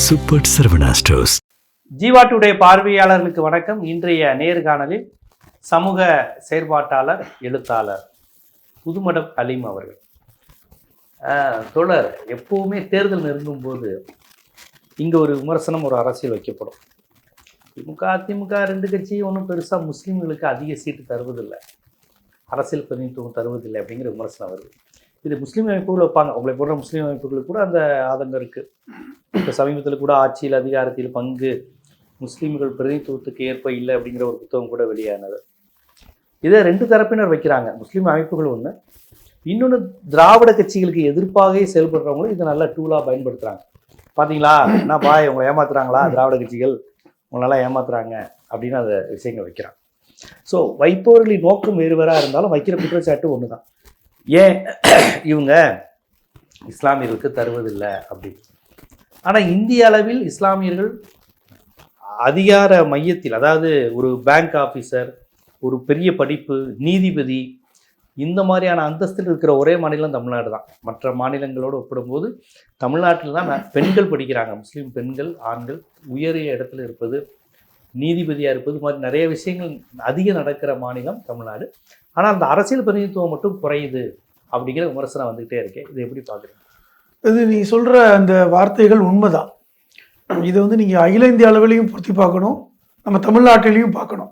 Super Saravana stores. Jeeva today பார்வையாளர்களுக்கு வணக்கம். இன்றைய நேர்காணலில் சமூக செயற்பாட்டாளர், எழுத்தாளர் புதுமடம் அலீம் அவர்கள். தொடர் எப்பவுமே தேர்தல் நெருங்கும் போது இங்கே ஒரு விமர்சனம், ஒரு அரசியல் வைக்கப்படும். அதிமுக ரெண்டு கட்சி ஒன்றும் பெருசாக முஸ்லீம்களுக்கு அதிக சீட்டு தருவதில்லை, அரசியல் பிரதிநிதித்துவம் தருவதில்லை அப்படிங்கிற விமர்சனம் வருது. இது முஸ்லீம் அமைப்புகள் வைப்பாங்க, உங்களை போன்ற முஸ்லீம் அமைப்புகளுக்கு கூட அந்த ஆதங்கம் இருக்குது. இப்போ சமீபத்தில் கூட ஆட்சியில் அதிகாரத்தில் பங்கு முஸ்லீம்கள் பிரதிநிதித்துவத்துக்கு ஏற்ப இல்லை அப்படிங்கிற ஒரு புத்தகம் கூட வெளியானது. இதை ரெண்டு தரப்பினர் வைக்கிறாங்க. முஸ்லீம் அமைப்புகள் ஒன்று, இன்னொன்று திராவிட கட்சிகளுக்கு எதிர்ப்பாகவே செயல்படுறவங்களும் இதை நல்லா டூலாக பயன்படுத்துகிறாங்க. பார்த்தீங்களா என்ன பாய், உங்களை ஏமாத்துறாங்களா திராவிட கட்சிகள், உங்களெல்லாம் ஏமாத்துறாங்க அப்படின்னு அந்த விஷயங்கள் வைக்கிறாங்க. ஸோ வைப்பவர்களின் நோக்கம் வேறு வேறாக இருந்தாலும் வைக்கிற குற்றச்சாட்டு ஒன்று தான். ஏன் இவங்க இஸ்லாமியர்களுக்கு தருவதில்லை அப்படின்னு. ஆனால் இந்திய அளவில் இஸ்லாமியர்கள் அதிகார மையத்தில், அதாவது ஒரு பேங்க் ஆஃபீஸர், ஒரு பெரிய படிப்பு, நீதிபதி, இந்த மாதிரியான அந்தஸ்தில் இருக்கிற ஒரே மாநிலம் தமிழ்நாடு தான். மற்ற மாநிலங்களோடு ஒப்பிடும்போது தமிழ்நாட்டில் தான் பெண்கள் படிக்கிறாங்க. முஸ்லீம் பெண்கள், ஆண்கள் உயரிய இடத்துல இருப்பது, நீதிபதியாக இருப்பது, மாதிரி நிறைய விஷயங்கள் அதிகம் நடக்கிற மாநிலம் தமிழ்நாடு. ஆனால் அந்த அரசியல் பிரதிநிதித்துவம் மட்டும் குறையுது அப்படிங்கிற விமர்சனம் வந்துகிட்டே இருக்கேன். இதை எப்படி பார்க்குறீங்க? இது நீ சொல்கிற அந்த வார்த்தைகள் உண்மைதான். இதை நீங்கள் அகில இந்திய அளவிலையும் பொருத்தி பார்க்கணும், நம்ம தமிழ்நாட்டிலையும் பார்க்கணும்.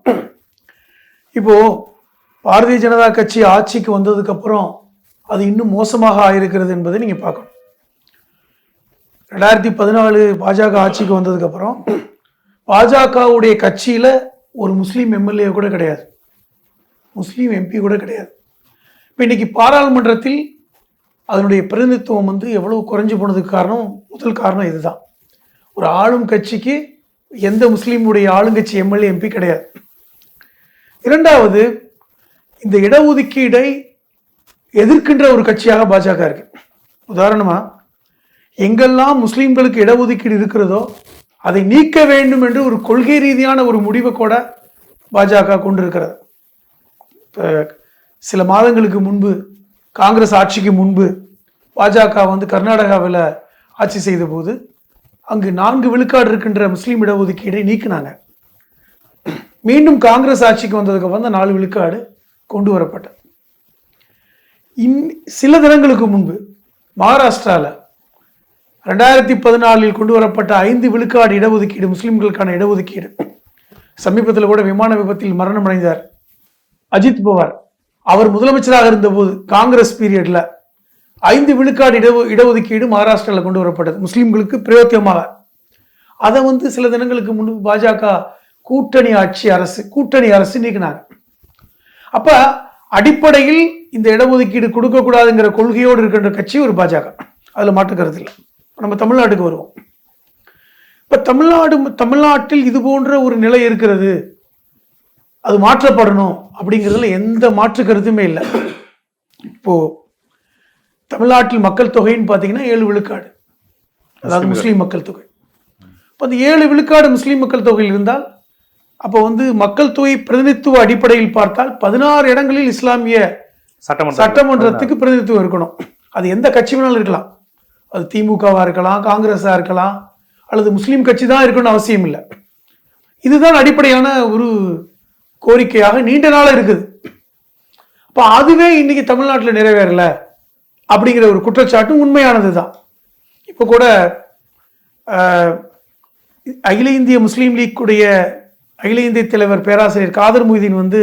இப்போது பாரதிய ஜனதா கட்சி ஆட்சிக்கு வந்ததுக்கப்புறம் அது இன்னும் மோசமாக ஆயிருக்கிறது என்பதை நீங்கள் பார்க்கணும். 2014 பாஜக ஆட்சிக்கு வந்ததுக்கப்புறம் பாஜகவுடைய கட்சியில் ஒரு முஸ்லீம் எம்எல்ஏ கூட கிடையாது, முஸ்லீம் எம்பி கூட கிடையாது. இப்போ இன்னைக்கு பாராளுமன்றத்தில் அதனுடைய பிரதிநிதித்துவம் எவ்வளவு குறைஞ்சு போனதுக்கு காரணம், முதல் காரணம் இதுதான். ஒரு ஆளும் கட்சிக்கு எந்த முஸ்லீமுடைய ஆளுங்கட்சி எம்எல்ஏ எம்பி கிடையாது. இரண்டாவது, இந்த இடஒதுக்கீடை எதிர்க்கின்ற ஒரு கட்சியாக பாஜக இருக்கு. உதாரணமா, எங்கெல்லாம் முஸ்லீம்களுக்கு இடஒதுக்கீடு இருக்கிறதோ அதை நீக்க வேண்டும் என்று ஒரு கொள்கை ரீதியான ஒரு முடிவை கூட பாஜக கொண்டிருக்கிறது. சில மாதங்களுக்கு முன்பு, காங்கிரஸ் ஆட்சிக்கு முன்பு பாஜக கர்நாடகாவில் ஆட்சி செய்த போது அங்கு 4 விழுக்காடு இருக்கின்ற முஸ்லீம் இடஒதுக்கீடை நீக்கினாங்க. மீண்டும் காங்கிரஸ் ஆட்சிக்கு வந்ததுக்கு அப்புறம் 4 விழுக்காடு கொண்டு வரப்பட்டது. சில தினங்களுக்கு முன்பு மகாராஷ்டிராவில் 2014 கொண்டு வரப்பட்ட 5 விழுக்காடு இடஒதுக்கீடு, முஸ்லீம்களுக்கான இடஒதுக்கீடு. சமீபத்தில் கூட விமான விபத்தில் மரணம் அடைந்தார் அஜித் பவார். அவர் முதலமைச்சராக இருந்தபோது காங்கிரஸ் பீரியட்ல 5 விழுக்காடு இடஒதுக்கீடு மகாராஷ்டிராவில் கொண்டு வரப்பட்டது முஸ்லீம்களுக்கு பிரயோத்தியமாக. அதை சில தினங்களுக்கு முன்பு பாஜக கூட்டணி அரசு நீக்கினாங்க. அப்ப அடிப்படையில் இந்த இடஒதுக்கீடு கொடுக்க கூடாதுங்கிற கொள்கையோடு இருக்கின்ற கட்சி ஒரு பாஜக, அதுல மாற்றுக்கிறது இல்லை. நம்ம தமிழ்நாட்டுக்கு வருவோம். இப்ப தமிழ்நாட்டில் இது போன்ற ஒரு நிலை இருக்கிறது, அது மாற்றப்படணும் அப்படிங்கிறதுல எந்த மாற்று கருத்துமே இல்லை. இப்போ தமிழ்நாட்டில் மக்கள் தொகைன்னு பார்த்தீங்கன்னா 7 விழுக்காடு, அதாவது முஸ்லீம் மக்கள் தொகை. இப்போ அந்த 7 விழுக்காடு முஸ்லீம் மக்கள் தொகையில் இருந்தால், அப்போ மக்கள் தொகை பிரதிநிதித்துவ அடிப்படையில் பார்த்தால் 16 இடங்களில் இஸ்லாமிய சட்டமன்றத்துக்கு பிரதிநிதித்துவம் இருக்கணும். அது எந்த கட்சி வேணாலும் இருக்கலாம், அது திமுகவா இருக்கலாம், காங்கிரஸா இருக்கலாம், அல்லது முஸ்லீம் கட்சி தான் இருக்கணும்னு அவசியம் இல்லை. இதுதான் அடிப்படையான ஒரு கோரிக்கையாக நீண்ட நாள இருக்குது. அப்ப அதுவே இன்னைக்கு தமிழ்நாட்டில் நிறைவேறல அப்படிங்கிற ஒரு குற்றச்சாட்டும் உண்மையானது தான். இப்போ கூட அகில இந்திய முஸ்லீம் லீக்குடைய அகில இந்திய தலைவர் பேராசிரியர் காதர் மொய்தீன்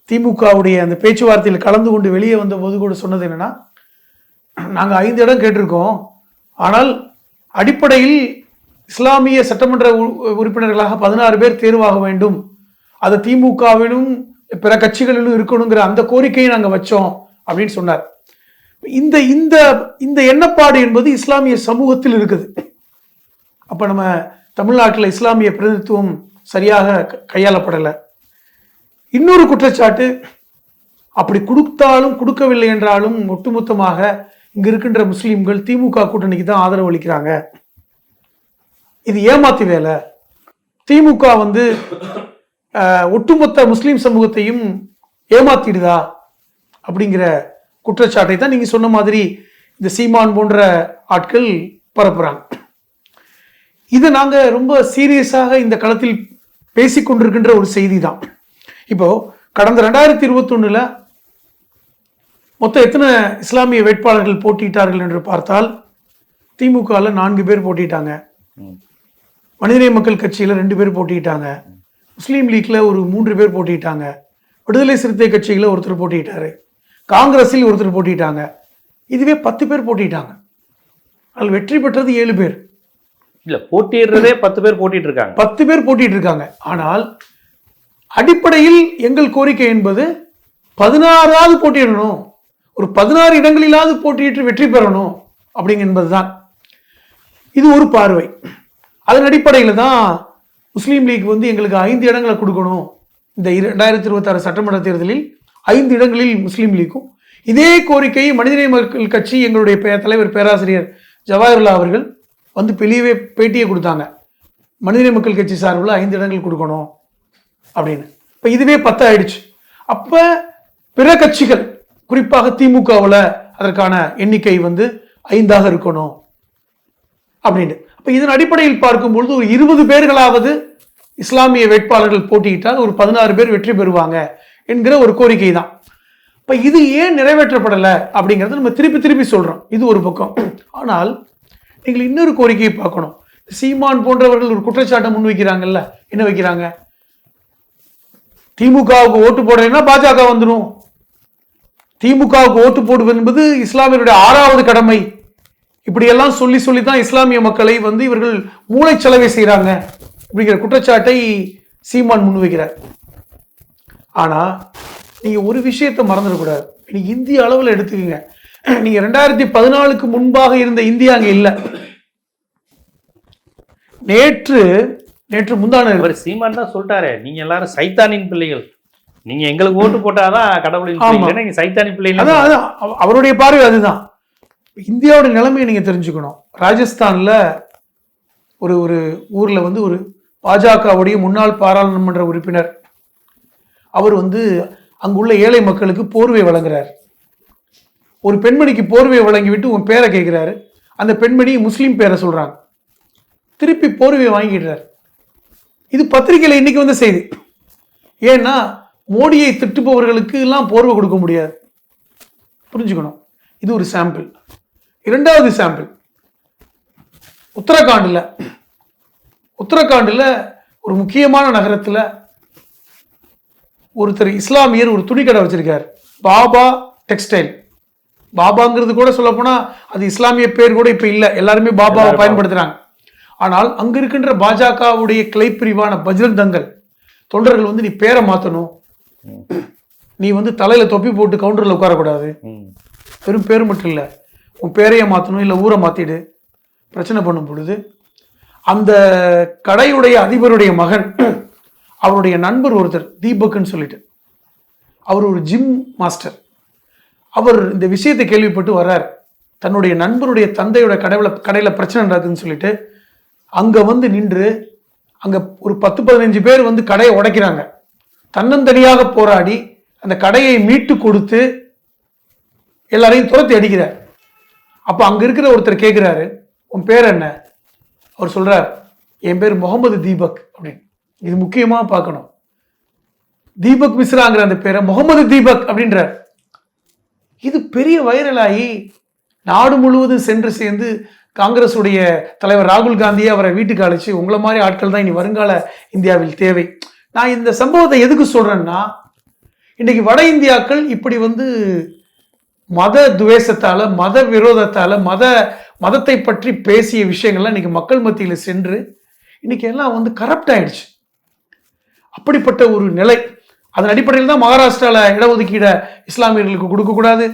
திமுகவுடைய அந்த பேச்சுவார்த்தையில் கலந்து கொண்டு வெளியே வந்த போது கூட சொன்னது என்னன்னா, நாங்கள் 5 இடம் கேட்டிருக்கோம், ஆனால் அடிப்படையில் இஸ்லாமிய சட்டமன்ற உறுப்பினர்களாக 16 பேர் தேர்வாக வேண்டும், அது திமுகவிலும் பிற கட்சிகளிலும் இருக்கணுங்கிற அந்த கோரிக்கையை நாங்கள் வச்சோம் அப்படின்னு சொன்னார். இந்த இந்த இந்த எண்ணப்பாடு என்பது இஸ்லாமிய சமூகத்தில் இருக்குது. அப்ப நம்ம தமிழ்நாட்டில் இஸ்லாமிய பிரதிநிதித்துவம் சரியாக கையாளப்படலை. இன்னொரு குற்றச்சாட்டு, அப்படி கொடுத்தாலும் கொடுக்கவில்லை என்றாலும் ஒட்டுமொத்தமாக இங்க இருக்கின்ற முஸ்லீம்கள் திமுக கூட்டணிக்கு தான் ஆதரவு அளிக்கிறாங்க, இது ஏமாத்தி வேலை. திமுக ஒட்டுமொத்த முஸ்லீம் சமூகத்தையும் ஏமாத்திடுதா அப்படிங்கிற குற்றச்சாட்டை தான் நீங்க சொன்ன மாதிரி இந்த சீமான் போன்ற ஆட்கள் பரப்புறாங்க. இதை நாங்க ரொம்ப சீரியஸாக இந்த களத்தில் பேசிக்கொண்டிருக்கின்ற ஒரு செய்தி தான். இப்போ கடந்த 2021 மொத்தம் எத்தனை இஸ்லாமிய வேட்பாளர்கள் போட்டியிட்டார்கள் என்று பார்த்தால் திமுகவில் 4 பேர் போட்டிட்டாங்க, மனிதநேய மக்கள் கட்சியில் 2 பேர் போட்டிட்டாங்க, முஸ்லீம் லீக்ல ஒரு 3 பேர் போட்டிட்டாங்க, விடுதலை சிறுத்தை கட்சியில் ஒருத்தர் போட்டிட்டாரு, காங்கிரஸில் ஒருத்தர் போட்டிட்டாங்க. இதுவே 10 பேர் போட்டிட்டாங்க. அதில் வெற்றி பெற்றது 7 பேர். இல்ல போட்டியிடுறதே 10 பேர் போட்டிட்டு இருக்காங்க. 10 பேர் போட்டிட்டு இருக்காங்க. ஆனால் அடிப்படையில் எங்கள் கோரிக்கை என்பது 16ஆவது போட்டியிடணும், ஒரு 16 இடங்களிலாவது போட்டியிட்டு வெற்றி பெறணும் அப்படிங்க என்பதுதான். இது ஒரு பார்வை. அதன் அடிப்படையில் தான் முஸ்லீம் லீக் வந்து எங்களுக்கு 5 இடங்களை கொடுக்கணும். இந்த 2026 சட்டமன்ற தேர்தலில் 5 இடங்களில் முஸ்லீம் லீக்கும் இதே கோரிக்கையை மனிதநேய மக்கள் கட்சி எங்களுடைய தலைவர் பேராசிரியர் ஜவாஹிருல்லா அவர்கள் வந்து பெரியவே பேட்டியை கொடுத்தாங்க. மனிதநேய மக்கள் கட்சி சார்பில் 5 இடங்கள் கொடுக்கணும் அப்படின்னு. இப்போ இதுவே 10 ஆயிடுச்சு. அப்ப பிற கட்சிகள் குறிப்பாக திமுகவில் அதற்கான எண்ணிக்கை வந்து 5ஆக இருக்கணும் அப்படின்னு. அப்ப இதன் அடிப்படையில் பார்க்கும்பொழுது ஒரு 20 பேர்களாவது இஸ்லாமிய வேட்பாளர்கள் போட்டியிட்டால் ஒரு 16 பேர் வெற்றி பெறுவாங்க என்கிற ஒரு கோரிக்கை தான். இப்ப இது ஏன் நிறைவேற்றப்படலை அப்படிங்கறத நம்ம திருப்பி சொல்றோம். இது ஒரு பக்கம். ஆனால் நீங்கள் இன்னொரு கோரிக்கையை பார்க்கணும். சீமான் போன்றவர்கள் ஒரு குற்றச்சாட்டை முன்வைக்கிறாங்கல்ல, என்ன வைக்கிறாங்க? திமுகவுக்கு ஓட்டு போடலைன்னா பாஜக வந்துடும், திமுகவுக்கு ஓட்டு போடுவது என்பது இஸ்லாமியருடைய 6வது கடமை, இப்படியெல்லாம் சொல்லி தான் இஸ்லாமிய மக்களை வந்து இவர்கள் மூளைச்சலவை செய்யறாங்க அப்படிங்கிற குற்றச்சாட்டை சீமான் முன்வைக்கிறார். ஆனா நீங்க ஒரு விஷயத்தை மறந்துடக்கூடாது. நீங்க இந்திய அளவில் எடுத்துக்கங்க. நீங்க 2014க்கு முன்பாக இருந்த இந்தியா அங்க இல்ல. நேற்று முந்தான சீமான் தான் சொல்லிட்டாரு, நீங்க எல்லாரும் சைத்தானின் பிள்ளைகள், நீங்க எங்களுக்கு ஓட்டு போட்டாதான் கடவுளின் பிள்ளைகள், நீங்க சைத்தானின் பிள்ளைகள். அதான் அவருடைய பார்வை அதுதான். இந்தியாவோட நிலைமையை நீங்க தெரிஞ்சுக்கணும். ராஜஸ்தான்ல ஒரு ஊர்ல வந்து ஒரு பாஜகவுடைய முன்னாள் பாராளுமன்ற உறுப்பினர் அவர் வந்து அங்குள்ள ஏழை மக்களுக்கு போர்வை வழங்குறார். ஒரு பெண்மணிக்கு போர்வை வழங்கிவிட்டு உன் பேரை கேட்கிறாரு. அந்த பெண்மணி முஸ்லீம் பேரை சொல்றாங்க. திருப்பி போர்வையை வாங்கிடுறார். இது பத்திரிகையில இன்னைக்கு வந்து செய்தி. ஏன்னா மோடியை திட்டுபவர்களுக்கு எல்லாம் போர்வை கொடுக்க முடியாது, புரிஞ்சுக்கணும். இது ஒரு சாம்பிள். 2வது சாம்பிள் உத்தரகாண்டில் ஒரு முக்கியமான நகரத்துல ஒருத்தர் இஸ்லாமியர் ஒரு துணி கடை வச்சிருக்காரு, பாபா டெக்ஸ்டைல். பாபாங்கிறது கூட சொல்ல போனா அது இஸ்லாமிய பேர் கூட இப்ப இல்ல, எல்லாருமே பாபாவை பயன்படுத்துறாங்க. ஆனால் அங்க இருக்கின்ற பாஜகவுடைய கிளை பிரிவான பஜ்ரங் தங்கள் தொண்டர்கள் வந்து நீ பேரை மாத்தணும், நீ வந்து தலையில தொப்பி போட்டு கவுண்டர்ல உட்காரக்கூடாது, வெறும் பேர் மட்டும் இல்ல உன் பேரைய மாத்தணும், இல்ல ஊரை மாத்திடு பிரச்சனை பண்ணும் பொழுது அந்த கடையுடைய அதிபருடைய மகன், அவருடைய நண்பர் ஒருத்தர் தீபக்னு சொல்லிட்டு, அவர் ஒரு ஜிம் மாஸ்டர். அவர் இந்த விஷயத்தை கேள்விப்பட்டு வர்றார். தன்னுடைய நண்பருடைய தந்தையோட கடையில பிரச்சனை நடக்குதுன்னு சொல்லிட்டு அங்க வந்து நின்று அங்க ஒரு 10-15 பேர் வந்து கடையை உடைக்கிறாங்க. தன்னந்தனியாக போராடி அந்த கடையை மீட்டு கொடுத்து எல்லாரையும் துரத்தி அடிக்கிறார். அப்ப அங்க இருக்கிற ஒருத்தர் கேட்கிறாரு, உன் பேர் என்ன? அவர் சொல்றார், என் பேர் முகமது தீபக் அப்படின்னு. இது முக்கியமா பார்க்கணும். தீபக் மிஸ்ராங்கிற அந்த பேரை முகமது தீபக் அப்படின்றார். இது பெரிய வைரலாகி நாடு முழுவதும் சென்று சேர்ந்து காங்கிரஸ் உடைய தலைவர் ராகுல் காந்தியை அவரை வீட்டுக்கு அழைச்சி, உங்களை மாதிரி ஆட்கள் தான் இனி வருங்கால இந்தியாவில் தேவை. நான் இந்த சம்பவத்தை எதுக்கு சொல்றேன்னா, இன்னைக்கு வட இந்தியாக்கள் இப்படி வந்து மத துவேஷத்தால, மத விரோதத்தால, மதத்தை பற்றி பேசிய விஷயங்கள்லாம் இன்னைக்கு மக்கள் மத்தியில சென்று இன்னைக்கு எல்லாம் வந்து கரப்ட் ஆயிடுச்சு. அப்படிப்பட்ட ஒரு நிலை. அதன் அடிப்படையில் தான் மகாராஷ்டிரால இடஒதுக்கீட இஸ்லாமியர்களுக்கு கொடுக்கக்கூடாது,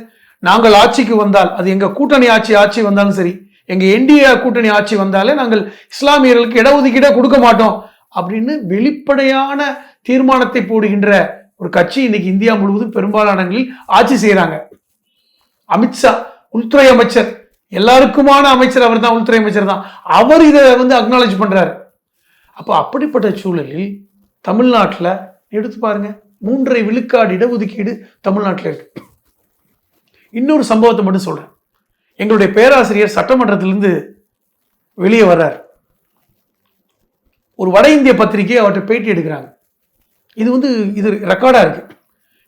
நாங்கள் ஆட்சிக்கு வந்தால், அது எங்க கூட்டணி ஆட்சி வந்தாலும் சரி, எங்க என்டிஏ கூட்டணி ஆட்சி வந்தாலே நாங்கள் இஸ்லாமியர்களுக்கு இடஒதுக்கீட கொடுக்க மாட்டோம் அப்படின்னு வெளிப்படையான தீர்மானத்தை போடுகின்ற ஒரு கட்சி இன்னைக்கு இந்தியா முழுவதும் பெரும்பாலானங்களில் ஆட்சி செய்யறாங்க. அமித்ஷா உள்துறை அமைச்சர், எல்லாருக்குமான அமைச்சர் அவர் தான், உள்துறை அமைச்சர் தான், அவர் இதை வந்து அக்னாலேஜ் பண்றாரு. அப்ப அப்படிப்பட்ட சூழலில் தமிழ்நாட்டில் எடுத்து பாருங்க, 3.5 விழுக்காடு இடஒதுக்கீடு தமிழ்நாட்டில் இருக்கு. இன்னொரு சம்பவத்தை மட்டும் சொல்றேன். எங்களுடைய பேராசிரியர் சட்டமன்றத்திலிருந்து வெளியே வர்றார். ஒரு வட இந்திய பத்திரிகை அவர்கிட்ட பேட்டி எடுக்கிறாங்க. இது ரெக்கார்டா இருக்கு.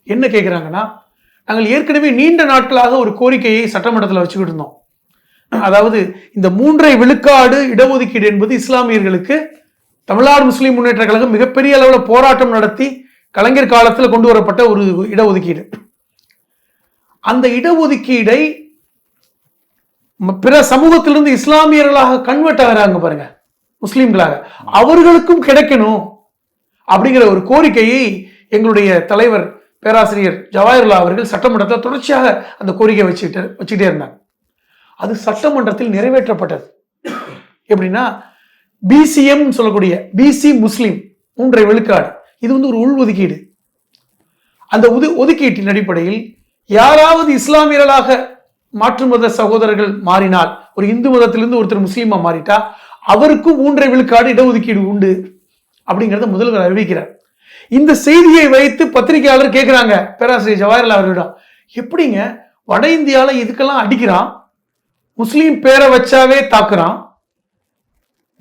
என்ன கேட்குறாங்கன்னா, நாங்கள் ஏற்கனவே நீண்ட நாட்களாக ஒரு கோரிக்கையை சட்டமன்றத்தில் வச்சுக்கிட்டு இருந்தோம். அதாவது இந்த 3 விழுக்காடு இடஒதுக்கீடு என்பது இஸ்லாமியர்களுக்கு தமிழ்நாடு முஸ்லீம் முன்னேற்ற கழகம் மிகப்பெரிய அளவில் போராட்டம் நடத்தி கலைஞர் காலத்தில் கொண்டு வரப்பட்ட ஒரு இடஒதுக்கீடு. அந்த இடஒதுக்கீடை பிற சமூகத்திலிருந்து இஸ்லாமியர்களாக கன்வெர்ட் ஆகிறாங்க பாருங்க, முஸ்லீம்களாக, அவர்களுக்கும் கிடைக்கணும் அப்படிங்கிற ஒரு கோரிக்கையை எங்களுடைய தலைவர் பேராசிரியர் ஜவாஹிர்லால் அவர்கள் சட்டமன்றத்தில் தொடர்ச்சியாக அந்த கோரிக்கை வச்சுக்கிட்டே இருந்தாங்க. அது சட்டமன்றத்தில் நிறைவேற்றப்பட்டது. எப்படின்னா, பிசிஎம் சொல்லக்கூடிய பிசி முஸ்லீம் 3 விழுக்காடு, இது ஒரு உள்ஒதுக்கீடு. அந்த ஒதுக்கீட்டின் அடிப்படையில் யாராவது இஸ்லாமியர்களாக மாற்று மத சகோதரர்கள் மாறினால், ஒரு இந்து மதத்திலிருந்து ஒருத்தர் முஸ்லீமா மாறிட்டா அவருக்கும் 3 விழுக்காடு இடஒதுக்கீடு உண்டு அப்படிங்கிறத முதல்வர் அறிவிக்கிறார். இந்த செய்தியை வைத்து பத்திரிகையாளர் கேட்கிறாங்க பேராசிரியர் ஜவாஹிர்லால் அவர்களிடம், எப்படிங்க வட இந்தியால இதுக்கெல்லாம் அடிக்கிறான், முஸ்லீம் பேரை வச்சாவே தாக்குறான்,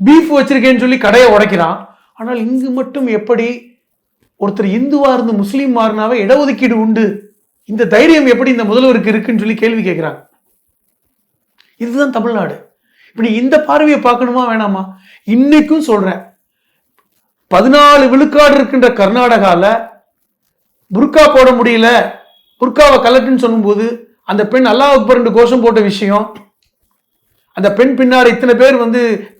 பீஃப் வச்சிருக்கேன்னு சொல்லி கடையை உடைக்கிறான், ஆனால் இங்கு மட்டும் எப்படி ஒருத்தர் இந்துவா இருந்து முஸ்லீம் மாறினாவே இடஒதுக்கீடு உண்டு, இந்த தைரியம் எப்படி இந்த முதல்வருக்கு இருக்குன்னு சொல்லி கேள்வி கேட்கிறாங்க. இதுதான் தமிழ்நாடு. இப்படி இந்த பார்வையை பார்க்கணுமா வேணாமா? இன்னைக்கும் சொல்றேன், 14 விழுக்காடு இருக்கின்ற கர்நாடகால புர்கா போட முடியல, புர்காவை கலட்டுன்னு சொல்லும்போது அந்த பெண் அல்லாஹ் அக்பர் என்று கோஷம் போட்ட விஷயம், அந்த பெண் பின்னாடி இத்தனை பேர்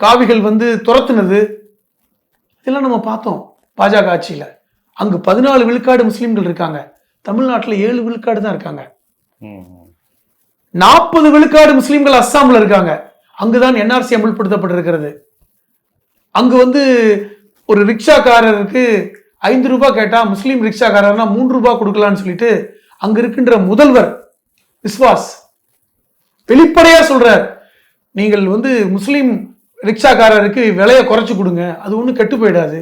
காவிகள் துரத்துனது, இதெல்லாம் நம்ம பார்த்தோம் பாஜக ஆட்சியில. அங்கு 14 விழுக்காடு முஸ்லிம்கள் இருக்காங்க, தமிழ்நாட்டில் 7 விழுக்காடு தான் இருக்காங்க. 40 விழுக்காடு முஸ்லிம்கள் அஸ்ஸாம்ல இருக்காங்க, அங்குதான் என்ஆர்சி அமல்படுத்தப்பட்டிருக்கிறது. அங்கு ஒரு ரிக்ஷாக்காரருக்கு 5 ரூபாய் கேட்டா முஸ்லீம் ரிக்ஷாக்காரர்னா 3 ரூபாய் கொடுக்கலான்னு சொல்லிட்டு அங்க இருக்கின்ற முதல்வர் விஸ்வாஸ் வெளிப்படையா சொல்றார், நீங்கள் முஸ்லீம் ரிக்ஷாக்காரருக்கு விலையை குறைச்சு கொடுங்க, அது ஒன்றும் கெட்டு போயிடாது,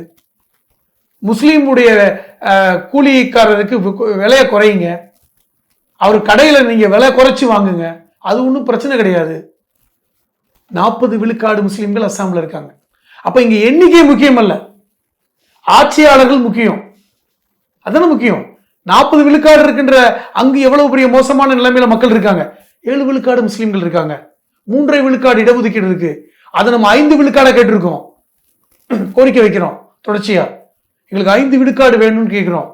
முஸ்லீமுடைய கூலிக்காரருக்கு விலையை குறையுங்க, அவர் கடையில நீங்க விலை குறைச்சு வாங்குங்க, அது ஒன்றும் பிரச்சனை கிடையாது. 40 விழுக்காடு முஸ்லீம்கள் அஸ்ஸாம்ல இருக்காங்க. அப்ப இங்க எண்ணிக்கை முக்கியம் அல்ல, ஆட்சியாளர்கள் முக்கியம், அதான முக்கியம். 40 விழுக்காடு இருக்கின்ற அங்கு எவ்வளவு பெரிய மோசமான நிலைமையில மக்கள் இருக்காங்க. 7 விழுக்காடு முஸ்லீம்கள் இருக்காங்க, 3 விழுக்காடு இடஒதுக்கீடு இருக்கு. அதை நம்ம 5 விழுக்காட கேட்டிருக்கோம், கோரிக்கை வைக்கிறோம் தொடர்ச்சியா, எங்களுக்கு 5 விழுக்காடு வேணும்னு கேட்கிறோம்.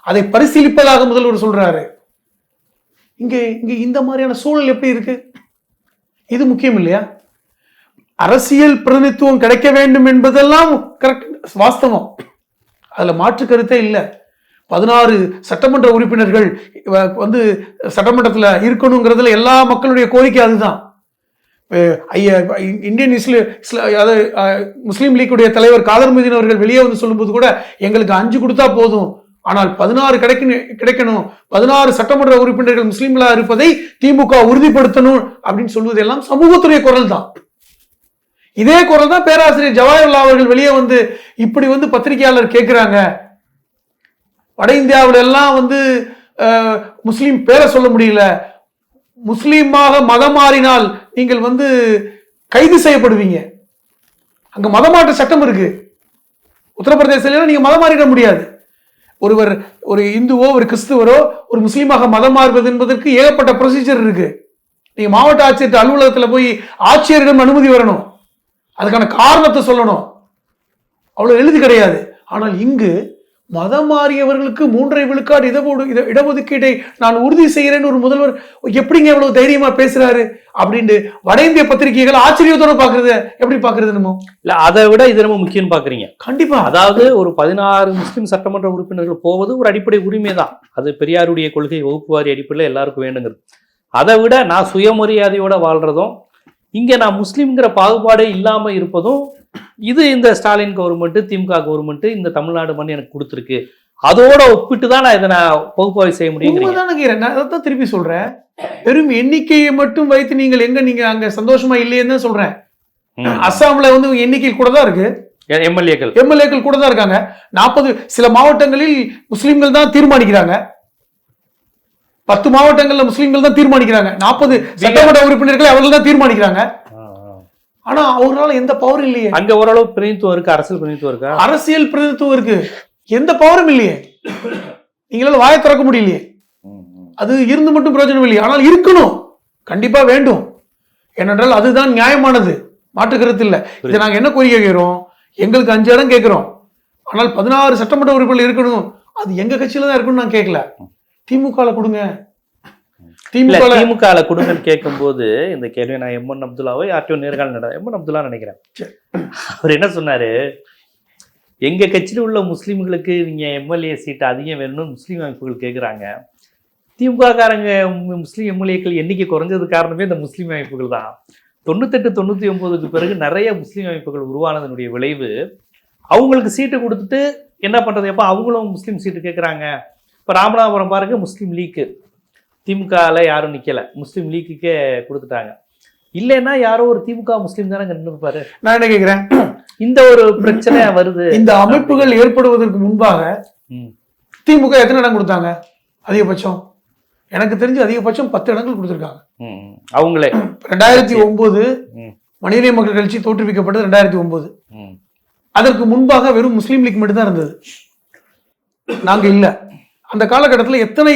அதை பரிசீலிப்பதாக முதல்வர் சொல்றாரு. இங்க இந்த மாதிரியான சூழல் எப்படி இருக்கு? இது முக்கியம் இல்லையா? அரசியல் பிரதிநிதித்துவம் கிடைக்க வேண்டும் என்பதெல்லாம் கரெக்ட், வாஸ்தவம், அதுல மாற்று கருத்தே இல்லை. 16 சட்டமன்ற உறுப்பினர்கள் சட்டமன்றத்தில் இருக்கணுங்கிறதுல எல்லா மக்களுடைய கோரிக்கை அதுதான். இந்தியன் முஸ்லீம் லீக்குடைய தலைவர் காதர் மொய்தீன் அவர்கள் வெளியே சொல்லும்போது கூட எங்களுக்கு 5 கொடுத்தா போதும், ஆனால் 16 கிடைக்கணும், 16 சட்டமன்ற உறுப்பினர்கள் முஸ்லீம்களா இருப்பதை திமுக உறுதிப்படுத்தணும் அப்படின்னு சொல்வதெல்லாம் சமூகத்துடைய குரல் தான். இதே குரல் தான் பேராசிரியர் ஜவாஹிர்லால் அவர்கள் வெளியே இப்படி பத்திரிகையாளர் கேட்கிறாங்க, வட இந்தியாவில எல்லாம் முஸ்லீம் பேரை சொல்ல முடியல, முஸ்லீமாக மதம் மாறினால் நீங்கள் கைது செய்யப்படுவீங்க, அங்க மதமாற்ற சட்டம் இருக்கு, உத்தரப்பிரதேசத்துல நீங்க மதம் மாறிட முடியாது. ஒருவர் ஒரு இந்துவோ ஒரு கிறிஸ்துவரோ ஒரு முஸ்லீமாக மதம் மாறுவது என்பதற்கு ஏகப்பட்ட ப்ரொசீஜர் இருக்கு. நீங்க மாவட்ட ஆட்சியர் அலுவலகத்துல போய் ஆட்சியரிடம் அனுமதி வரணும், அதுக்கான காரணத்தை சொல்லணும், அவ்வளவு எழுதி கிடையாது. ஆனால் இங்கு மதம் மாறியவர்களுக்கு 3 விழுக்காடு இடஒதுக்கீட்டை நான் உறுதி செய்கிறேன்னு ஒரு முதல்வர் எப்படிங்க எவ்வளவு தைரியமா பேசுறாரு அப்படின்ட்டு வட இந்திய பத்திரிகைகள் ஆச்சரியத்தோட பாக்குறது. எப்படி பாக்குறது? நம்ம இல்ல, அதை விட இது ரொம்ப முக்கியம் பாக்குறீங்க. கண்டிப்பா, அதாவது ஒரு 16 முஸ்லிம் சட்டமன்ற உறுப்பினர்கள் போவது ஒரு அடிப்படை உரிமை தான், அது பெரியாருடைய கொள்கை வகுப்புவாரி அடிப்படையில் எல்லாருக்கும் வேணுங்கிறது. அதை விட நான் சுயமரியாதையோட வாழ்றதும், இங்க நான் முஸ்லிம்ங்கிற பாகுபாடே இல்லாம இருப்பதும், இது இந்த ஸ்டாலின் கவர்மெண்ட் திமுக கவர்மெண்ட் இந்த தமிழ்நாடு மண் எனக்கு கொடுத்துருக்கு, அதோட ஒப்பிட்டு தான் நான் இதை நான் பகுப்பாய்வு செய்ய முடியும். நான் அதான் திருப்பி சொல்றேன், வெறும் எண்ணிக்கையை மட்டும் வைத்து நீங்க அங்க சந்தோஷமா இல்லையேன்னு தான் சொல்றேன். அஸ்ஸாம்ல எண்ணிக்கை கூட தான் இருக்கு, எம்எல்ஏக்கள் கூட தான் இருக்காங்க. 40 சில மாவட்டங்களில் முஸ்லிம்கள் தான் தீர்மானிக்கிறாங்க, 10 மாவட்டங்கள்ல முஸ்லிம்கள் தான் தீர்மானிக்கிறாங்க, 40 சட்டமன்ற உறுப்பினர்களை அவர்கள் தான் தீர்மானிக்கிறாங்க. ஆனா அவரால எந்த பவர் இல்லையே. அங்க ஓரளவு பிரதிநிதித்துவம் இருக்கு, அரசியல் பிரதிநிதித்துவம் இருக்கா? அரசியல் பிரதிநிதித்துவம் இருக்கு, எந்த பவரும் இல்லையே. நீங்களால வாயை திறக்க முடியலையே. அது இருந்து மட்டும் பிரயோஜனம் இல்லையே. ஆனால் இருக்கணும், கண்டிப்பா வேண்டும். ஏனென்றால் அதுதான் நியாயமானது, மாற்றுக்கிறது இல்லை. இதை நாங்க என்ன கோரிக்கை கேட்கிறோம்? எங்களுக்கு 5 இடம் கேட்கிறோம், ஆனால் 16 சட்டமன்ற உறுப்பினர்கள் இருக்கணும். அது எங்க கட்சியில தான் இருக்கணும்னு நான் கேட்கல. திமுக கொடுங்க, திமுக கொடுங்கன்னு கேட்கும் போது இந்த கேள்வி நான் எம்என் அப்துல்லாவோ யார்ட்டையும் நேர்காணல் எம்என் அப்துல்லா நினைக்கிறேன். அவர் என்ன சொன்னாரு, எங்க கட்சியில் உள்ள முஸ்லீம்களுக்கு நீங்க எம்எல்ஏ சீட்டு அதிகம் வேணும்னு முஸ்லீம் அமைப்புகள் கேட்குறாங்க. திமுக காரங்க முஸ்லீம் எம்எல்ஏக்கள் எண்ணிக்கை குறைஞ்சது காரணமே இந்த முஸ்லீம் அமைப்புகள் தான். 98, 99க்கு பிறகு நிறைய முஸ்லீம் அமைப்புகள் உருவானதனுடைய விளைவு. அவங்களுக்கு சீட்டு கொடுத்துட்டு என்ன பண்றது, எப்போ அவங்களும் முஸ்லீம் சீட்டு கேட்குறாங்க. இப்போ ராமநாதபுரம் பாருங்க, முஸ்லீம் லீக்கு, திமுகவில் யாரும் நிற்கலை, முஸ்லீம் லீக்குக்கே கொடுத்துட்டாங்க. இல்லைன்னா யாரோ ஒரு திமுக முஸ்லீம் தானே நின்றுப்பாரு. நான் என்ன கேட்குறேன், இந்த ஒரு பிரச்சனை வருது. இந்த அமைப்புகள் ஏற்படுவதற்கு முன்பாக திமுக எத்தனை இடம் கொடுத்தாங்க? அதிகபட்சம் எனக்கு தெரிஞ்சு அதிகபட்சம் 10 இடங்கள் கொடுத்துருக்காங்க அவங்களே. 2009 மனிதநேய மக்கள் கட்சி தோற்றுவிக்கப்பட்டது 2009. அதற்கு முன்பாக வெறும் முஸ்லீம் லீக் மட்டும்தான் இருந்தது, நாங்க இல்ல. அந்த காலகட்டத்தில் எத்தனை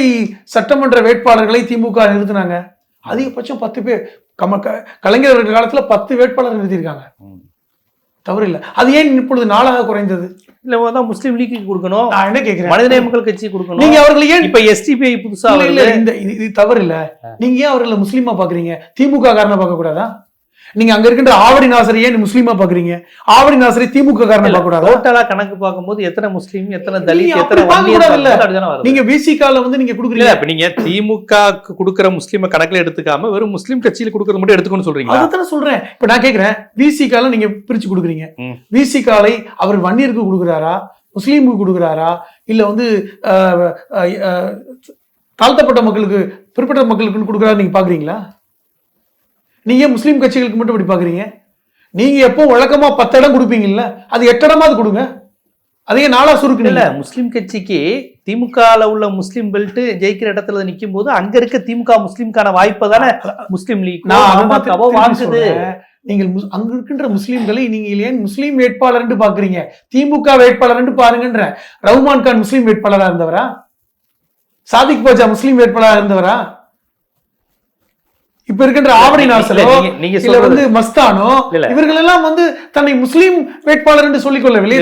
சட்டமன்ற வேட்பாளர்களை திமுக நிறுத்தினாங்க? அதிகபட்சம் 10 பேர். கலைஞர் காலத்துல 10 வேட்பாளர் நிறுத்தியிருக்காங்க, தவறு இல்லை. அது ஏன் இப்பொழுது 4ஆக குறைந்தது? இல்ல முஸ்லீம் லீக்கு கொடுக்கணும், நான் என்ன கேட்கிறேன், மனிதநேய மக்கள் கட்சி கொடுக்கணும். நீங்க அவர்களை ஏன் இப்ப எஸ்டிபிஐ புதுசா இல்ல, இது தவறு இல்ல. நீங்க ஏன் அவர்களை முஸ்லீமா பாக்குறீங்க? திமுக காரனை பார்க்க கூடாதா? நீங்க அங்க இருக்கின்ற ஆவடி நாசரை ஏன் முஸ்லீமா பாக்குறீங்க? ஆவடி நாசரை திமுக காரனை பார்க்க கூடாதா? டோட்டலா கணக்கு பார்க்கும்போது எத்தனை முஸ்லீம், எத்தனை தலித், எத்தனை வன்னியர் நீங்க விசிகால வந்து நீங்க கொடுக்குறீங்க. இப்ப நீங்க திமுக கொடுக்குற முஸ்லீம கணக்குல எடுத்துக்காம வெறும் முஸ்லீம் கட்சியில கொடுக்கறது மட்டும் எடுத்துக்கணும்னு சொல்றீங்க. அதுதான் சொல்றேன். இப்ப நான் கேக்குறேன், விசிகால நீங்க பிரிச்சு கொடுக்குறீங்க. விசிகாலை அவர் வன்னியருக்கு கொடுக்குறாரா, முஸ்லீமுக்கு கொடுக்குறாரா, இல்ல வந்து தாழ்த்தப்பட்ட மக்களுக்கு, பிற்பட்ட மக்களுக்கு கொடுக்குறாரு நீங்க பாக்குறீங்களா? நீங்க முஸ்லீம் கட்சிகளுக்கு மட்டும் இப்படி பாக்குறீங்க. நீங்க எப்போ வழக்கமா 10 இடம் கொடுப்பீங்கல்ல, அது 8 இடமாவது கொடுங்க. அதே 4ஆ சுருக்கு இல்ல. முஸ்லீம் கட்சிக்கு திமுகல உள்ள முஸ்லீம் பெல்ட் ஜெயிக்கிற இடத்துல நிக்கும் போது அங்க இருக்க திமுக முஸ்லீம்கான வாய்ப்பை தானே முஸ்லீம் லீக் வாங்குது. நீங்கள் அங்க இருக்கின்ற முஸ்லீம்களை நீங்க ஏன் முஸ்லீம் வேட்பாளர் பாக்குறீங்க? திமுக வேட்பாளர் பாருங்கன்ற. ரஹ்மான் கான் முஸ்லீம் வேட்பாளரா இருந்தவரா? சாதிக் பாஜா முஸ்லீம் வேட்பாளரா இருந்தவரா? இப்ப இருக்கின்ற ஆவடி நாசரோ இல்ல வந்து மஸ்தானோ இவர்கள் எல்லாம் வந்து தன்னை முஸ்லீம் வேட்பாளர் என்று சொல்லிக் கொள்ளவில்லை.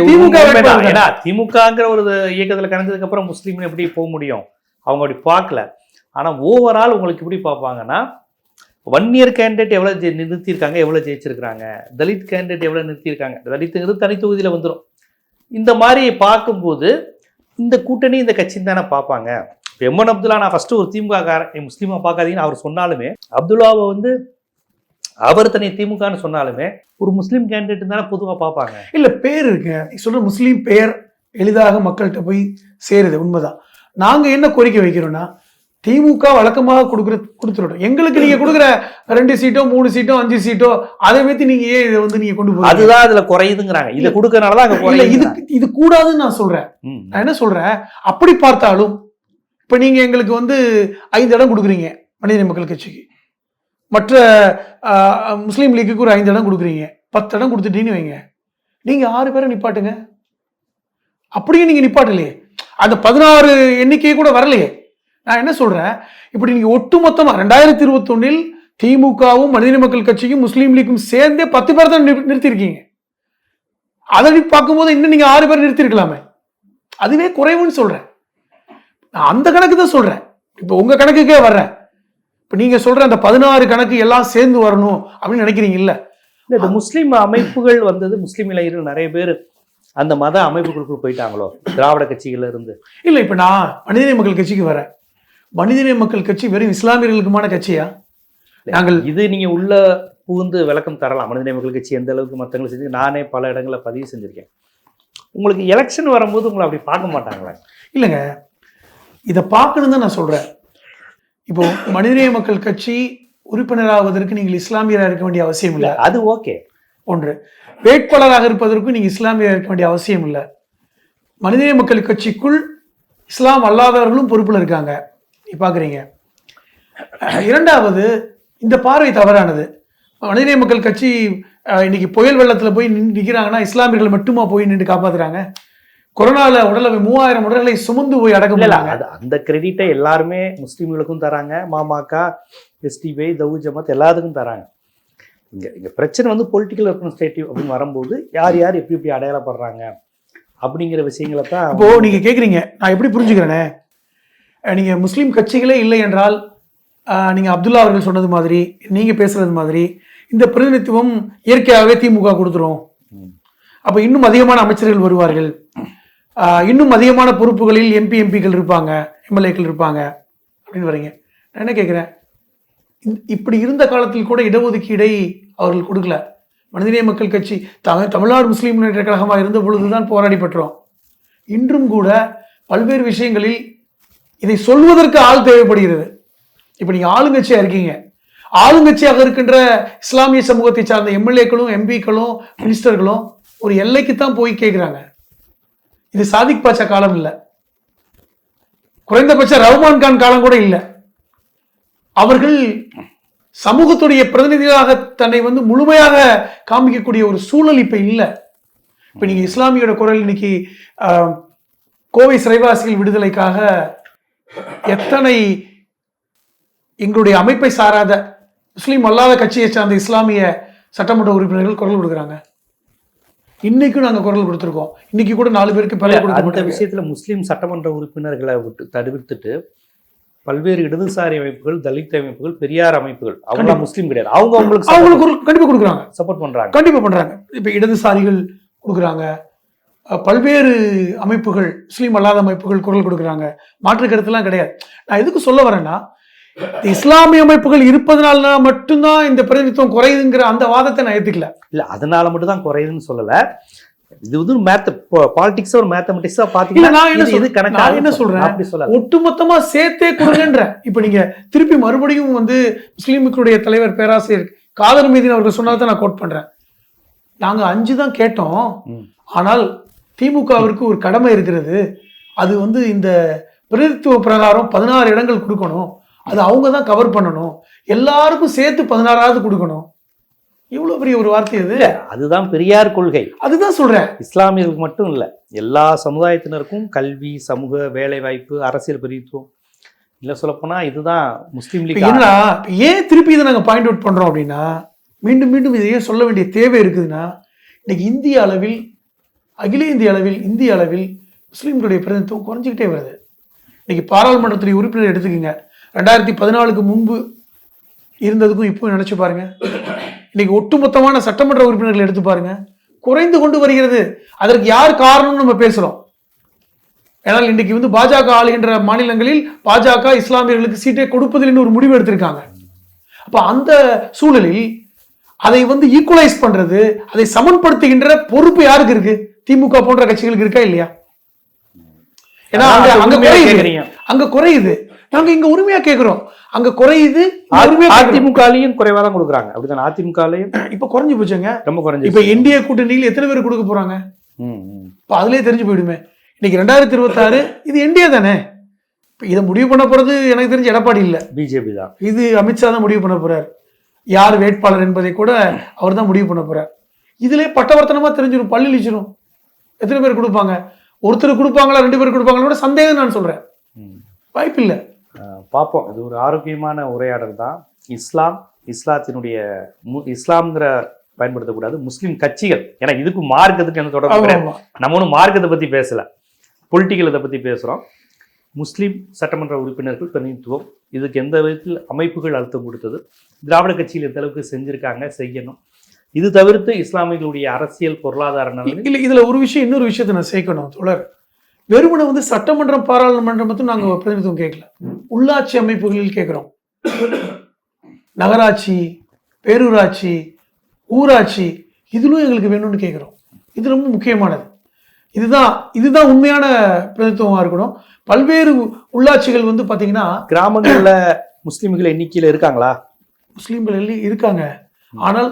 திமுகங்கிற ஒரு இயக்கத்துல கலந்ததுக்கு அப்புறம் முஸ்லீம் எப்படி போக முடியும்? அவங்க அப்படி பார்க்கல. ஆனா ஓவரால் உங்களுக்கு எப்படி பார்ப்பாங்கன்னா, வன்னியர் கேண்டிடேட் எவ்வளவு நிறுத்தியிருக்காங்க, எவ்வளவு ஜெயிச்சிருக்காங்க, தலித் கேண்டிடேட் எவ்வளவு நிறுத்தியிருக்காங்க, தலித்துங்கிறது தனி தொகுதியில வந்துடும். இந்த மாதிரி பார்க்கும்போது இந்த கூட்டணி இந்த கட்சின்னு தானே பார்ப்பாங்க. எம்என் அப்துல்லா நான் ஃபர்ஸ்ட் ஒரு திமுக முஸ்லீமா பார்க்காதீங்கன்னு அவர் சொன்னாலுமே, அப்துல்லாவை வந்து அவர் தனி திமுகன்னு சொன்னாலுமே ஒரு முஸ்லீம் கேண்டிடேட் தானே பொதுவாக பார்ப்பாங்க. இல்ல பேர் இருக்கு, சொல்ற முஸ்லீம் பேர் எளிதாக மக்கள்கிட்ட போய் சேருது, உண்மைதான். நாங்க என்ன கோரிக்கை வைக்கிறோம்னா, திமுக வழக்கமாக கொடுத்துருட்டோம். எங்களுக்கு நீங்க கொடுக்குற 2 சீட்டோ 3 சீட்டோ 5 சீட்டோ அதை வைத்து நீங்க ஏன் இதை வந்து நீங்க கொண்டு போய் அதுதான் அதுல குறையுதுங்கிறாங்க. இதை கொடுக்கறனாலதான் இது கூடாதுன்னு நான் சொல்றேன். நான் என்ன சொல்றேன், அப்படி பார்த்தாலும் இப்ப நீங்க எங்களுக்கு வந்து 5 இடம் கொடுக்குறீங்க மனிதநேய மக்கள் கட்சிக்கு, மற்ற முஸ்லீம் லீக்குக்கு ஒரு 5 இடம் கொடுக்குறீங்க, 10 இடம் கொடுத்துட்டீங்கன்னு வைங்க, நீங்க 6 பேரை நிப்பாட்டுங்க. அப்படியே நீங்க நிப்பாட்டலையே, அந்த 16 எண்ணிக்கையை கூட வரலையே. நான் என்ன சொல்றேன், இப்படி நீங்க ஒட்டுமொத்தமா 2021 திமுகவும் மனிதநேய மக்கள் கட்சிக்கும் முஸ்லீம் லீக்கும் சேர்ந்தே 10 பேர் தான் நிறுத்திருக்கீங்க. அதை பார்க்கும்போது இன்னும் நீங்க 6 பேர் நிறுத்திருக்கலாமே, அதுவே குறைவுன்னு சொல்றேன். நான் அந்த கணக்கு தான் சொல்றேன். இப்ப உங்க கணக்குக்கே வர்றேன். இப்ப நீங்க சொல்ற அந்த 16 கணக்கு எல்லாம் சேர்ந்து வரணும் அப்படின்னு நினைக்கிறீங்க இல்ல? இந்த முஸ்லீம் அமைப்புகள் வந்தது, முஸ்லீம் இளைஞர்கள் நிறைய பேர் அந்த மத அமைப்புகளுக்குள் போயிட்டாங்களோ திராவிட கட்சிகள்ல இருந்து? இல்ல, இப்ப நான் மனிதநேய மக்கள் கட்சிக்கு வரேன். மனிதநேய மக்கள் கட்சி வெறும் இஸ்லாமியர்களுக்குமான கட்சியா? நாங்கள் இது நீங்க உள்ள புகுந்து விளக்கம் தரலாம். மனிதநேய மக்கள் கட்சி எந்த அளவுக்கு மற்றவங்களை செஞ்சு நானே பல இடங்களை பதிவு செஞ்சிருக்கேன். உங்களுக்கு எலெக்ஷன் வரும்போது உங்களை அப்படி பார்க்க மாட்டாங்களா? இல்லைங்க, இதை பார்க்கணும் தான் நான் சொல்றேன். இப்போ மனிதநேய மக்கள் கட்சி உறுப்பினராவதற்கு நீங்கள் இஸ்லாமியராக இருக்க வேண்டிய அவசியம் இல்லை. அது ஓகே. ஒன்று, வேட்பாளராக இருப்பதற்கும் நீங்க இஸ்லாமியராக இருக்க வேண்டிய அவசியம் இல்லை. மனிதநேய மக்கள் கட்சிக்குள் இஸ்லாம் அல்லாதவர்களும் பொறுப்புல இருக்காங்க, நீ பாக்குறீங்க. இரண்டாவது, இந்த பார்வை தவறானது. மனிதநேய மக்கள் கட்சி இன்னைக்கு புயல் வெள்ளத்துல போய் நிற்கிறாங்கன்னா இஸ்லாமியர்கள் மட்டுமா போய் நின்று காப்பாத்துறாங்க? கொரோனால உடலை 3000 உடல்களை சுமந்து போய் அடக்க முடியல. அது அந்த கிரெடிட்டை எல்லாருமே முஸ்லீம்களுக்கும் தராங்க, மாமாக்கா, எஸ்டிபை, தவு ஜமாத் எல்லாத்துக்கும் தராங்க. இங்க பிரச்சனை வந்து பொலிட்டிக்கல் ரெப்ரஸன்டேட்டிவ் அப்படின்னு வரும்போது யார் யார் எப்படி எப்படி அடையாளப்படுறாங்க அப்படிங்கிற விஷயங்களை தான். இப்போ நீங்க கேக்குறீங்க, நான் எப்படி புரிஞ்சுக்கிறேனே, நீங்க முஸ்லீம் கட்சிகளே இல்லை என்றால் நீங்க அப்துல்லா அவர்கள் சொன்னது மாதிரி, நீங்க பேசுறது மாதிரி இந்த பிரதிநிதித்துவம் இயற்கையாகவே திமுக கொடுத்துரும். அப்ப இன்னும் அதிகமான அமைச்சர்கள் வருவார்கள், இன்னும் அதிகமான பொறுப்புகளில் எம்பிக்கள் இருப்பாங்க, எம்எல்ஏக்கள் இருப்பாங்க அப்படின்னு வரீங்க. நான் என்ன கேட்குறேன், இப்படி இருந்த காலத்தில் கூட இடஒதுக்கீடை அவர்கள் கொடுக்கல. மனிதநேய மக்கள் கட்சி தமிழ்நாடு முஸ்லீம் முன்னேற்ற கழகமாக இருந்த பொழுதுதான் போராடி பெற்றோம். இன்றும் கூட பல்வேறு விஷயங்களில் இதை சொல்வதற்கு ஆள் தேவைப்படுகிறது. இப்போ நீங்கள் ஆளுங்கட்சியாக இருக்கீங்க, ஆளுங்கட்சியாக இருக்கின்ற இஸ்லாமிய சமூகத்தை சார்ந்த எம்எல்ஏக்களும் எம்பிக்களும் மினிஸ்டர்களும் ஒரு எல்லைக்குத்தான் போய் கேட்குறாங்க. இது சாதிக் பாட்சா காலம் இல்லை, குறைந்தபட்ச ரஹ்மான் கான் காலம் கூட இல்லை. அவர்கள் சமூகத்துடைய பிரதிநிதிகளாக தன்னை வந்து முழுமையாக காமிக்கக்கூடிய ஒரு சூழல் இப்ப இல்லை. இப்ப நீங்க இஸ்லாமியோட குரல் இன்னைக்கு கோவை சிறைவாசிகள் விடுதலைக்காக எத்தனை எங்களுடைய அமைப்பை சாராத முஸ்லீம் அல்லாத கட்சியை சார்ந்த இஸ்லாமிய சட்டமன்ற உறுப்பினர்கள் குரல் கொடுக்குறாங்க. இன்னைக்கும் நாங்க குரல் கொடுத்துருக்கோம். இன்னைக்கு கூட 4 பேருக்கு பல கொடுத்த விஷயத்துல முஸ்லீம் சட்டமன்ற உறுப்பினர்களை தவிர்த்துட்டு பல்வேறு இடதுசாரி அமைப்புகள், தலித் அமைப்புகள், பெரியார் அமைப்புகள், அவங்க முஸ்லீம் கிடையாது, அவங்களுக்கு கண்டிப்பா கொடுக்குறாங்க, சப்போர்ட் பண்றாங்க, கண்டிப்பா பண்றாங்க. இப்ப இடதுசாரிகள் கொடுக்குறாங்க, பல்வேறு அமைப்புகள், முஸ்லீம் அல்லாத அமைப்புகள் குரல் கொடுக்குறாங்க, மாற்று கருத்துலாம் கிடையாது. நான் எதுக்கு சொல்ல வரேன்னா, இஸ்லாமிய அமைப்புகள் இருப்பதனால மட்டும்தான் இந்த பிரதிநிதித்துவம் குறையுதுங்கிற அந்த வாதத்தை நான் ஏத்துக்கல. இல்ல அதனால மட்டும் தான் குறையுதுன்னு சொல்லல. இது வந்து பாலிடிக்ஸ் ஒரு மேத்தமெட்டிக்ஸா பாத்தீங்கன்னா நான் என்ன சொல்றேன், ஒட்டுமொத்தமா சேர்த்தே கொடுங்கன்ற. இப்ப நீங்க திருப்பி மறுபடியும் வந்து முஸ்லீம்களுடைய தலைவர் பேராசிரியர் காதர் மீதின் அவர்கள் சொன்னதை நான் கோட் பண்றேன். நாங்க 5 தான் கேட்டோம், ஆனால் திமுகவிற்கு ஒரு கடமை இருக்கிறது. அது வந்து இந்த பிரதிநிதித்துவ பிரகாரம் 16 இடங்கள் கொடுக்கணும், அது அவங்க தான் கவர் பண்ணணும், எல்லாருக்கும் சேர்த்து 16ஆவது கொடுக்கணும். இவ்வளவு பெரிய ஒரு வார்த்தை அது. அதுதான் பெரியார் கொள்கை. அதுதான் சொல்றேன், இஸ்லாமியர்களுக்கு மட்டும் இல்ல, எல்லா சமுதாயத்தினருக்கும் கல்வி, சமூக வேலை வாய்ப்பு, அரசியல் பிரதித்துவம், இல்ல சொல்லப்போனா இதுதான் முஸ்லீம் லீக். என்னன்னா ஏன் திருப்பி இதை நாங்க பாயிண்ட் அவுட் பண்றோம் அப்படின்னா, மீண்டும் மீண்டும் இதையே சொல்ல வேண்டிய தேவை இருக்குதுன்னா, இன்னைக்கு இந்திய அளவில், அகில இந்திய அளவில், இந்திய அளவில் முஸ்லீம்களுடைய பிரதிநிதித்துவம் குறைஞ்சிக்கிட்டே வருது. இன்னைக்கு பாராளுமன்றத்துடைய உறுப்பினர் எடுத்துக்கோங்க, 2014க்கு முன்பு இருந்ததுக்கும் இப்போ நினைச்சு பாருங்க. இன்னைக்கு ஒட்டுமொத்தமான சட்டமன்ற உறுப்பினர்கள் எடுத்து பாருங்க, குறைந்து கொண்டு வருகிறது. அதற்கு யார் காரணம்னு நம்ம பேசுறோம். ஏன்னால் இன்னைக்கு வந்து பாஜக ஆளுகின்ற மாநிலங்களில் பாஜக இஸ்லாமியர்களுக்கு சீட்டை கொடுப்பதில் ஒரு முடிவு எடுத்திருக்காங்க. அப்ப அந்த சூழலில் அதை வந்து ஈக்குவலைஸ் பண்றது, அதை சமன்படுத்துகின்ற பொறுப்பு யாருக்கு இருக்கு? திமுக போன்ற கட்சிகளுக்கு இருக்கா இல்லையா? ஏன்னா அங்க குறையுது, நாங்க இங்க உரிமையா கேட்கிறோம், அங்க குறையுது. அதிமுகலையும் குறைவா தான் கொடுக்குறாங்க, அப்படிதான். அதிமுகலையும் இப்ப குறைஞ்சு போச்சுங்க, ரொம்ப குறைஞ்சு. இப்ப என்டிஏ கூட்டணியில் எத்தனை பேர் கொடுக்க போறாங்க? இப்ப அதுலயே தெரிஞ்சு போயிடுமே. இன்னைக்கு 2026 இது என்டிஏ தானே. இப்ப இதை முடிவு பண்ண போறது எனக்கு தெரிஞ்ச எடப்பாடி இல்ல, பிஜேபி தான். இது அமித்ஷா தான் முடிவு பண்ண போறார். யார் வேட்பாளர் என்பதை கூட அவர் தான் முடிவு பண்ண போறார். இதுலயே பட்டவர்த்தனமா தெரிஞ்சிடும், பள்ளிச்சிடும். எத்தனை பேர் கொடுப்பாங்க? ஒருத்தர் கொடுப்பாங்களா, 2 பேர் கொடுப்பாங்களோட சந்தேகம் நான் சொல்றேன், வாய்ப்பு இல்லை. பார்ப்போம். இது ஒரு ஆரோக்கியமான உரையாடல் தான். இஸ்லாத்தினுடைய இஸ்லாம்ங்கிற பயன்படுத்தக்கூடாது, முஸ்லீம் கட்சிகள். ஏன்னா இதுக்கு மார்க்கத்துக்கு என்ன தொடர்பு? நம்ம ஒன்றும் மார்க்கத்தை பத்தி பேசல, பொலிட்டிக்கல் இதை பத்தி பேசுறோம். முஸ்லீம் சட்டமன்ற உறுப்பினர்கள் பிரதிநிதித்துவம், இதுக்கு எந்த விதத்தில் அமைப்புகள் அழுத்தம் கொடுத்தது, திராவிட கட்சியில் எந்த அளவுக்கு செஞ்சிருக்காங்க, செய்யணும். இது தவிர்த்து இஸ்லாமியர்களுடைய அரசியல் பொருளாதார நலன் இல்லை. இதுல ஒரு விஷயம், இன்னொரு விஷயத்தை நான் சேர்க்கணும் தொடர். வெறுமனை வந்து சட்டமன்றம், பாராளுமன்றம் மட்டும் நாங்க பிரதிநிதித்துவம் கேட்கல, உள்ளாட்சி அமைப்புகளில் கேட்கிறோம். நகராட்சி, பேரூராட்சி, ஊராட்சி, இதுலும் எங்களுக்கு வேணும்னு கேட்கிறோம். இது ரொம்ப முக்கியமானது. இதுதான் உண்மையான பிரதிநிதித்துவமா இருக்கணும். பல்வேறு உள்ளாட்சிகள் வந்து பாத்தீங்கன்னா, கிராமங்கள்ல முஸ்லீம்கள் எண்ணிக்கையில இருக்காங்களா? முஸ்லீம்கள் இருக்காங்க, ஆனால்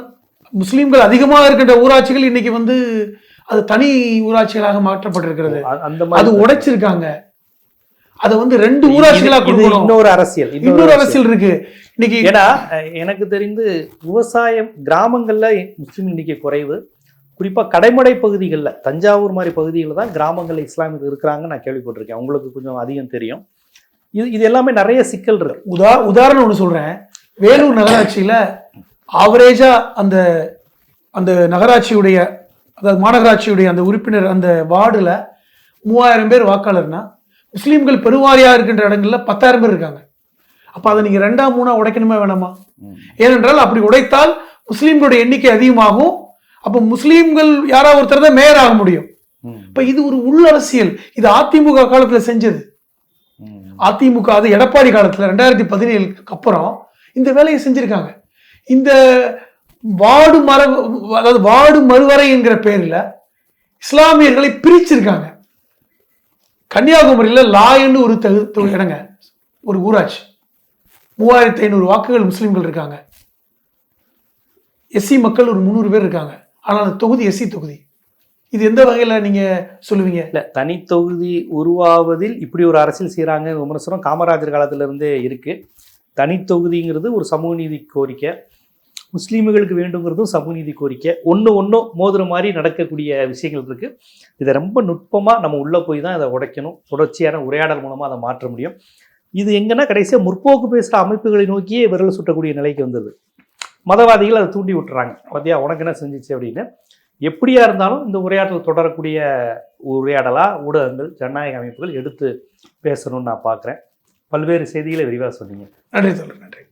முஸ்லீம்கள் அதிகமாக இருக்கின்ற ஊராட்சிகள் இன்னைக்கு வந்து அது தனி ஊராட்சிகளாக மாற்றப்பட்டிருக்கிறது. அது உடைச்சிருக்காங்க. அதை வந்து 2 ஊராட்சிகளா இது கொடுக்கணும். இன்னொரு அரசியல், இன்னொரு அரசியல் இருக்கு இன்னைக்கு. ஏன்னா எனக்கு தெரிந்து விவசாயம் கிராமங்கள்ல முஸ்லீம் எண்ணிக்கை குறைவு. குறிப்பா கடைமடை பகுதிகளில், தஞ்சாவூர் மாதிரி பகுதிகளில் தான் கிராமங்கள்ல இஸ்லாமியர்கள் இருக்கிறாங்க நான் கேள்விப்பட்டிருக்கேன். உங்களுக்கு கொஞ்சம் அதிகம் தெரியும். இது எல்லாமே நிறைய சிக்கல் இருக்கு. உதாரணம் ஒன்று சொல்றேன். வேலூர் நகராட்சியில ஆவரேஜா அந்த அந்த நகராட்சியுடைய, அதாவது மாநகராட்சியுடைய அந்த உறுப்பினர் அந்த வார்டுல 3000 பேர் வாக்காளர்னா, முஸ்லீம்கள் பெருவாரியா இருக்கின்ற இடங்கள்ல 10,000 பேர் இருக்காங்க. அப்ப அதை நீங்க 2ஆ 3ஆ உடைக்கணுமே வேணாமா? ஏனென்றால் அப்படி உடைத்தால் முஸ்லீம்களுடைய எண்ணிக்கை அதிகமாகும். அப்ப முஸ்லீம்கள் யாராவது ஒருத்தர் தான் மேயர் ஆக முடியும். இப்ப இது ஒரு உள்ளரசியல். இது அதிமுக காலத்துல செஞ்சது. அதிமுக அது எடப்பாடி காலத்துல 2017க்கு அப்புறம் இந்த வேலையை செஞ்சிருக்காங்க. இந்த வார்டு மறுவரை என்கிற பேர்ல இஸ்லாமியர்களை பிரிச்சிருக்காங்க. கன்னியாகுமரியில லாயன்னு ஒரு இடங்க, ஒரு ஊராட்சி, 3500 வாக்குகள் முஸ்லிம்கள் இருக்காங்க. எஸ்சி மக்கள் ஒரு 300 பேர் இருக்காங்க. ஆனால் அந்த தொகுதி எஸ்சி தொகுதி. இது எந்த வகையில நீங்க சொல்லுவீங்க? இல்ல, தனி தொகுதி உருவாவதில் இப்படி ஒரு அரசியல் செய்யறாங்க விமர்சனம் காமராஜர் காலத்துல இருந்தே இருக்கு. தனி தொகுதிங்கிறது ஒரு சமூக நீதி கோரிக்கை, முஸ்லீம்களுக்கு வேண்டுங்கிறதும் சமூக நீதி கோரிக்கை. ஒன்றும் மோதுற மாதிரி நடக்கக்கூடிய விஷயங்கள் இருக்கு. இதை ரொம்ப நுட்பமா நம்ம உள்ள போய் தான் இதை உடைக்கணும். தொடர்ச்சியான உரையாடல் மூலமா அதை மாற்ற முடியும். இது எங்கன்னா கடைசியா முற்போக்கு பேசுற அமைப்புகளை நோக்கியே விரல் சுட்டக்கூடிய நிலைக்கு வந்தது. மதவாதிகள் அதை தூண்டி விட்டுறாங்க. பார்த்தியா உனக்கு என்ன செஞ்சிச்சு அப்படின்னு. எப்படியா இருந்தாலும் இந்த உரையாடல் தொடரக்கூடிய உரையாடலா ஊடகங்கள், ஜனநாயக அமைப்புகள் எடுத்து பேசணும்னு நான் பார்க்குறேன். பல்வேறு செய்திகளை விரிவாக சொன்னீங்க. நன்றி.